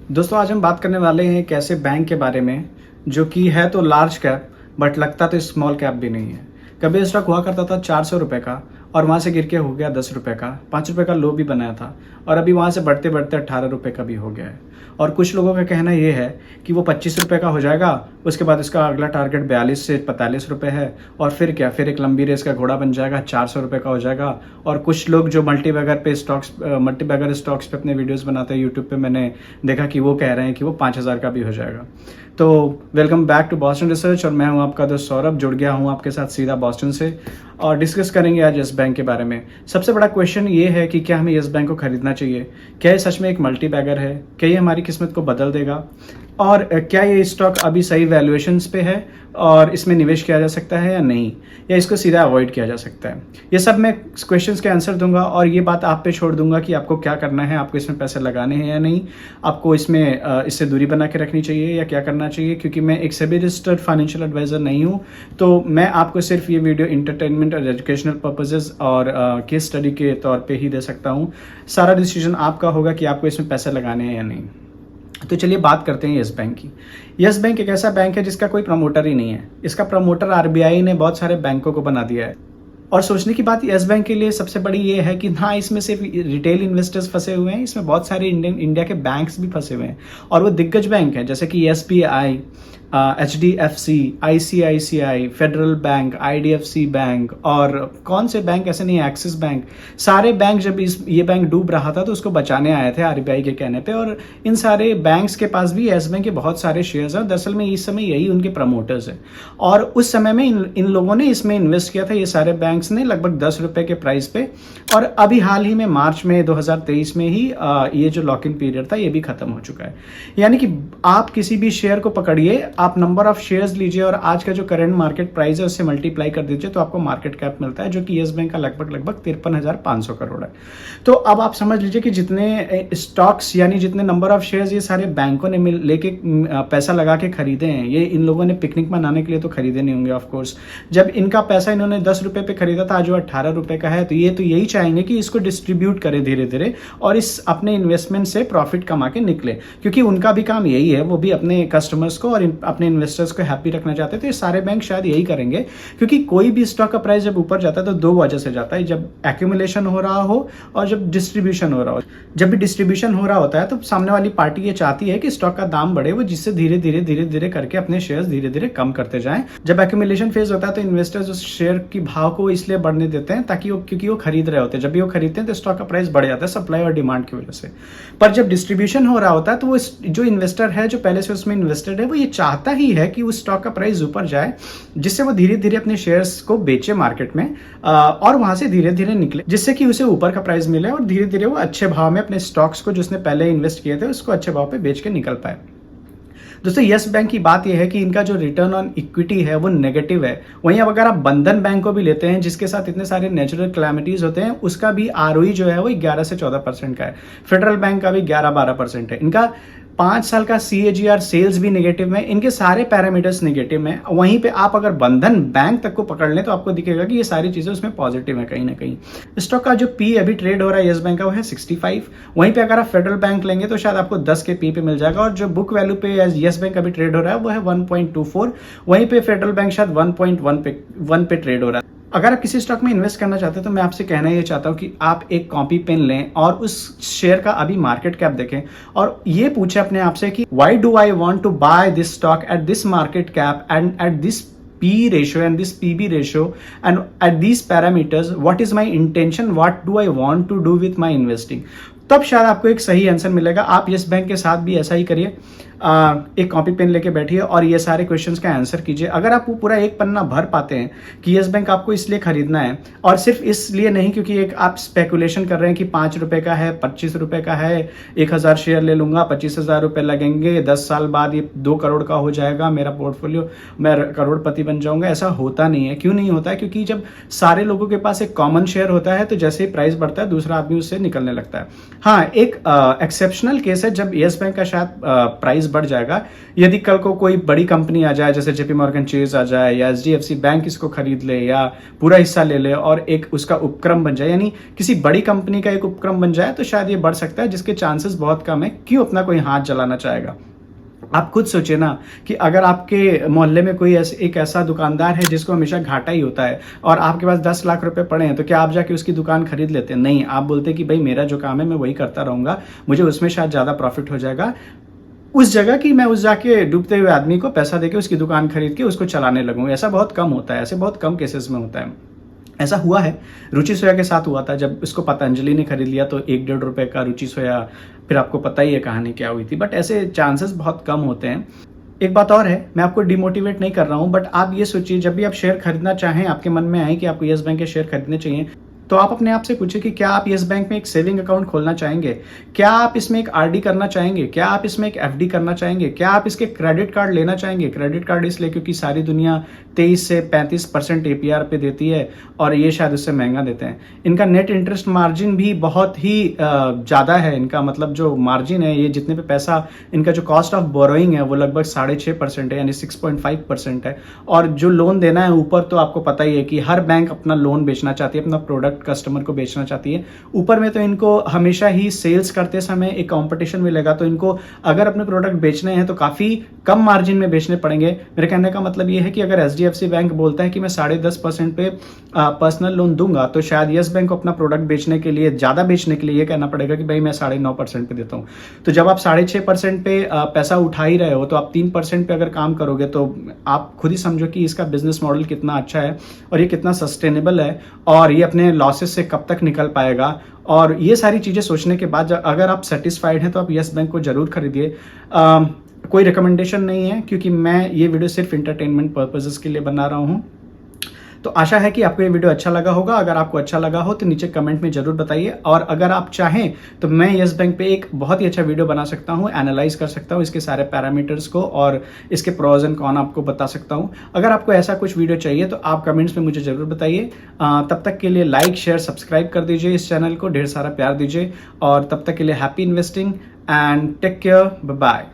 दोस्तों आज हम बात करने वाले हैं एक ऐसे बैंक के बारे में जो कि है तो लार्ज कैप बट लगता तो स्मॉल कैप भी नहीं है। कभी स्टॉक हुआ करता था 400 रुपये का और वहाँ से गिर के हो गया 10 रुपये का, 5 रुपये का लो भी बनाया था और अभी वहाँ से बढ़ते बढ़ते 18 रुपये का भी हो गया है। और कुछ लोगों का कहना ये है कि वो 25 रुपये का हो जाएगा, उसके बाद उसका अगला टारगेट 42 से 45 रुपये है और फिर क्या, फिर एक लंबी रेस का घोड़ा बन जाएगा, 400 रुपये का हो जाएगा। और कुछ लोग जो मल्टीबैगर स्टॉक्स पे अपने वीडियोस बनाते हैं यूट्यूब पे, मैंने देखा कि वो कह रहे हैं कि वो 5000 का भी हो जाएगा। तो welcome back to Boston research और मैं हूं आपका दोस्त सौरभ, जुड़ गया हूं आपके साथ सीधा बॉस्टन से और डिस्कस करेंगे आज येस बैंक के बारे में। सबसे बड़ा क्वेश्चन ये है कि क्या हमें येस बैंक को खरीदना चाहिए? क्या ये सच में एक मल्टी बैगर है? क्या ये हमारी किस्मत को बदल देगा? और क्या ये स्टॉक अभी सही वैल्यूएशंस पे है और इसमें निवेश किया जा सकता है या नहीं, या इसको सीधा अवॉइड किया जा सकता है? ये सब मैं क्वेश्चंस के आंसर दूंगा और ये बात आप पे छोड़ दूंगा कि आपको क्या करना है, आपको इसमें पैसे लगाने हैं या नहीं, आपको इसमें इससे दूरी बना के रखनी चाहिए या क्या करना चाहिए। क्योंकि मैं एक सेबी रजिस्टर्ड फाइनेंशियल एडवाइजर नहीं हूँ, तो मैं आपको सिर्फ ये वीडियो इंटरटेनमेंट और एजुकेशनल पर्पजेज और केस स्टडी के तौर पे ही दे सकता हूँ। सारा डिसीजन आपका होगा कि आपको इसमें पैसे लगाने हैं या नहीं। तो चलिए बात करते हैं येस बैंक की। येस बैंक एक ऐसा बैंक है जिसका कोई प्रमोटर ही नहीं है। इसका प्रमोटर आरबीआई ने बहुत सारे बैंकों को बना दिया है। और सोचने की बात येस बैंक के लिए सबसे बड़ी ये है कि हाँ, इसमें सिर्फ रिटेल इन्वेस्टर्स फंसे हुए हैं, इसमें बहुत सारे इंडिया के बैंक्स भी फंसे हुए हैं और वो दिग्गज बैंक हैं जैसे कि SBI, HDFC, ICICI, federal bank, IDFC bank और कौन से बैंक ऐसे नहीं, एक्सिस बैंक। सारे बैंक जब ये बैंक डूब रहा था तो उसको बचाने आए थे आरबीआई के कहने पे। और इन सारे बैंक्स के पास भी येस बैंक के बहुत सारे शेयर्स हैं। दरअसल में इस समय यही उनके प्रमोटर्स हैं और उस समय में इन लोगों ने इसमें इन्वेस्ट किया था, ये सारे बैंक्स ने, लगभग 10 रुपए के प्राइस पे। और अभी हाल ही में मार्च में 2023 में ही ये जो लॉक इन पीरियड था ये भी खत्म हो चुका है। यानी कि आप किसी भी शेयर को पकड़िए, आप नंबर ऑफ शेयर्स लीजिए और आज का जो करंट मार्केट प्राइस है उससे मल्टीप्लाई कर दीजिए तो आपको मार्केट कैप मिलता है, जो कि येस बैंक का लगभग 53,500 करोड़ है। तो अब आप समझ लीजिए कि जितने स्टॉक्स यानी जितने नंबर ऑफ शेयर्स ये सारे बैंकों ने लेके पैसा लगा के खरीदे हैं, ये इन लोगों ने पिकनिक मनाने के लिए तो खरीदे नहीं होंगे ऑफ कोर्स। जब इनका पैसा इन्होंने 10 रुपए पे खरीदा था, जो 18 रुपए का है, तो ये तो यही चाहेंगे कि इसको डिस्ट्रीब्यूट करें धीरे धीरे और इस अपने इन्वेस्टमेंट से प्रॉफिट कमा के निकले, क्योंकि उनका भी काम यही है। वो भी अपने कस्टमर्स को और अपने इन्वेस्टर्स को हैप्पी रखना चाहते थे। सारे बैंक शायद यही करेंगे, क्योंकि कोई भी स्टॉक का प्राइस जब ऊपर जाता है तो दो वजह से जाता है, जब एक्यूमुलेशन हो रहा हो और जब डिस्ट्रीब्यूशन हो रहा हो। जब भी डिस्ट्रीब्यूशन हो रहा होता है तो सामने वाली पार्टी ये चाहती है कि स्टॉक का दाम बढ़े, वो जिससे धीरे धीरे करके अपने शेयर्स धीरे धीरे कम करते जाएं। जब एक्यूमुलेशन फेज होता है तो इन्वेस्टर्स उस शेयर की भाव को इसलिए बढ़ने देते हैं ताकि क्योंकि वो खरीद रहे होते हैं। जब भी वो खरीदते हैं तो स्टॉक का प्राइस बढ़ जाता है सप्लाई और डिमांड की वजह से। पर जब डिस्ट्रीब्यूशन हो रहा होता है तो वो जो इन्वेस्टर है, जो पहले से उसमें इन्वेस्टेड है, वो ये चाहता ही है कि उस स्टॉक का प्राइस ऊपर जाए, जिससे वो धीरे धीरे अपने शेयर्स को बेचे मार्केट में और वहां से धीरे धीरे निकले, जिससे कि उसे ऊपर का प्राइस मिले और धीरे धीरे वो अच्छे भाव में अपने स्टॉक्स को, जिसने पहले इन्वेस्ट किए थे, उसको अच्छे भाव पे बेच के निकल पाए। दोस्तों येस बैंक की बात यह है कि इनका जो रिटर्न ऑन इक्विटी है वो नेगेटिव है। वहीं अब अगर आप बंधन बैंक को भी लेते हैं, जिसके साथ इतने सारे नेचुरल क्लैमिटीज होते हैं, उसका भी आरओई जो है वो 11 से 14% का है। फेडरल बैंक का भी 11-12% है। इनका 5 साल का CAGR सेल्स भी नेगेटिव में, इनके सारे पैरामीटर्स नेगेटिव में। वहीं पे आप अगर बंधन बैंक तक को पकड़ लें तो आपको दिखेगा कि ये सारी चीजें उसमें पॉजिटिव है कहीं ना कहीं। स्टॉक का जो पी अभी ट्रेड हो रहा है येस बैंक का वो है 65। वहीं पे अगर आप फेडरल बैंक लेंगे तो शायद आपको 10 के पी पे मिल जाएगा और जो बुक वैल्यू पे येस बैंक अभी ट्रेड हो रहा है वो है 1.24। वहीं पे फेडरल बैंक शायद 1.1 पे ट्रेड हो रहा है। अगर आप किसी स्टॉक में इन्वेस्ट करना चाहते हैं तो मैं आपसे कहना ये चाहता हूं कि आप एक कॉपी पेन लें और उस शेयर का अभी मार्केट कैप देखें और ये पूछे अपने आप से कि why do I want to buy this stock at this market cap and at this P ratio and this PB ratio and at these parameters, what is my intention, what do I want to do with my investing? तब शायद आपको एक सही answer मिलेगा। आप yes bank के साथ भी ऐसा ही करिए, एक कॉपी पेन लेके बैठिए और ये सारे क्वेश्चंस का आंसर कीजिए। अगर आप वो पूरा एक पन्ना भर पाते हैं कि येस बैंक आपको इसलिए खरीदना है और सिर्फ इसलिए नहीं क्योंकि एक आप स्पेकुलेशन कर रहे हैं कि 5 रुपए का है, 25 रुपए का है, 1000 शेयर ले लूंगा, 25,000 रुपए लगेंगे, 10 साल बाद ये 2 करोड़ का हो जाएगा मेरा पोर्टफोलियो, मैं करोड़पति बन जाऊंगा। ऐसा होता नहीं है। क्यों नहीं होता है? क्योंकि जब सारे लोगों के पास एक कॉमन शेयर होता है तो जैसे ही प्राइस बढ़ता है दूसरा आदमी उससे निकलने लगता है। हाँ, एक एक्सेप्शनल केस है जब येस बैंक का शायद प्राइस बढ़ जाएगा। यदि कल को कोई बड़ी कंपनी आ जाए, जैसे जेपी मॉर्गन चेज आ जाए या एचडीएफसी बैंक इसको खरीद ले या पूरा हिस्सा ले ले और एक उसका उपक्रम बन जाए, यानी किसी बड़ी कंपनी का एक उपक्रम बन जाए, तो शायद ये बढ़ सकता है, जिसके चांसेस बहुत कम है। क्यों अपना कोई हाथ जलाना चाहेगा? आप खुद सोचिए ना कि अगर आपके मोहल्ले में कोई एक ऐसा दुकानदार है जिसको हमेशा घाटा ही होता है और आपके पास 10 लाख रुपए पड़े हैं, तो क्या आप जाके उसकी दुकान खरीद लेते हैं? नहीं, आप बोलते कि भाई मेरा जो काम है मैं वही करता रहूंगा, मुझे उसमें शायद ज़्यादा प्रॉफिट हो जाएगा उस जगह की मैं उस जाके डूबते हुए आदमी को पैसा देके उसकी दुकान खरीद के उसको चलाने लगूँ। ऐसा बहुत कम होता है, ऐसे बहुत कम केसेस में होता है। ऐसा हुआ है, रुचि सोया के साथ हुआ था। जब इसको पतंजलि ने खरीद लिया तो 1-1.5 रुपए का रुचि सोया, फिर आपको पता ही है कहानी क्या हुई थी। बट ऐसे चांसेस बहुत कम होते हैं। एक बात और है, मैं आपको डिमोटिवेट नहीं कर रहा हूं, बट आप ये सोचिए, जब भी आप शेयर खरीदना चाहें, आपके मन में आए कि आपको यस बैंक के शेयर खरीदने चाहिए, तो आप अपने आप से पूछिए कि क्या आप यस बैंक में एक सेविंग अकाउंट खोलना चाहेंगे? क्या आप इसमें एक आरडी करना चाहेंगे? क्या आप इसमें एक एफडी करना चाहेंगे? क्या आप इसके क्रेडिट कार्ड लेना चाहेंगे? क्रेडिट कार्ड इसलिए क्योंकि सारी दुनिया 23 से 35% एपीआर पे देती है और ये शायद उससे महंगा देते हैं। इनका नेट इंटरेस्ट मार्जिन भी बहुत ही ज़्यादा है। इनका मतलब जो मार्जिन है, ये जितने पे पैसा, इनका जो कॉस्ट ऑफ बोरोइंग है वो लगभग 6.5% है, यानी 6.5% है। और जो लोन देना है ऊपर, तो आपको पता ही है कि हर बैंक अपना लोन बेचना चाहती है, अपना प्रोडक्ट कस्टमर को बेचना चाहती है। ऊपर में तो इनको हमेशा ही सेल्स करते समय एक कंपटीशन मिलेगा, तो इनको अगर अपने प्रोडक्ट बेचने हैं तो काफी कम मार्जिन में बेचने पड़ेंगे। मेरे कहने का मतलब ये है कि अगर एचडीएफसी बैंक बोलता है कि मैं 10.5% पे पर्सनल लोन दूंगा, तो शायद यस बैंक को अपना प्रोडक्ट बेचने के लिए, ज्यादा बेचने के लिए ये कहना पड़ेगा कि भाई मैं 9.5% पे देता हूं। तो जब आप 6.5% पे पैसा उठा ही रहे हो, तो आप 3% पे अगर काम करोगे, तो आप खुद ही समझो कि इसका बिजनेस मॉडल कितना अच्छा है और ये कितना सस्टेनेबल है और ये अपने लॉसेस से कब तक निकल पाएगा। और ये सारी चीज़ें सोचने के बाद अगर आप सेटिस्फाइड हैं तो आप यस बैंक को जरूर खरीदिए। कोई रिकमेंडेशन नहीं है, क्योंकि मैं ये वीडियो सिर्फ इंटरटेनमेंट पर्पसेस के लिए बना रहा हूँ। तो आशा है कि आपको ये वीडियो अच्छा लगा होगा। अगर आपको अच्छा लगा हो तो नीचे कमेंट में जरूर बताइए, और अगर आप चाहें तो मैं यस बैंक पे एक बहुत ही अच्छा वीडियो बना सकता हूँ, एनालाइज कर सकता हूँ इसके सारे पैरामीटर्स को और इसके प्रोज एंड कॉन आपको बता सकता हूँ। अगर आपको ऐसा कुछ वीडियो चाहिए तो आप कमेंट्स में मुझे जरूर बताइए। तब तक के लिए लाइक, शेयर, सब्सक्राइब कर दीजिए इस चैनल को, ढेर सारा प्यार दीजिए, और तब तक के लिए happy investing and take care, bye bye.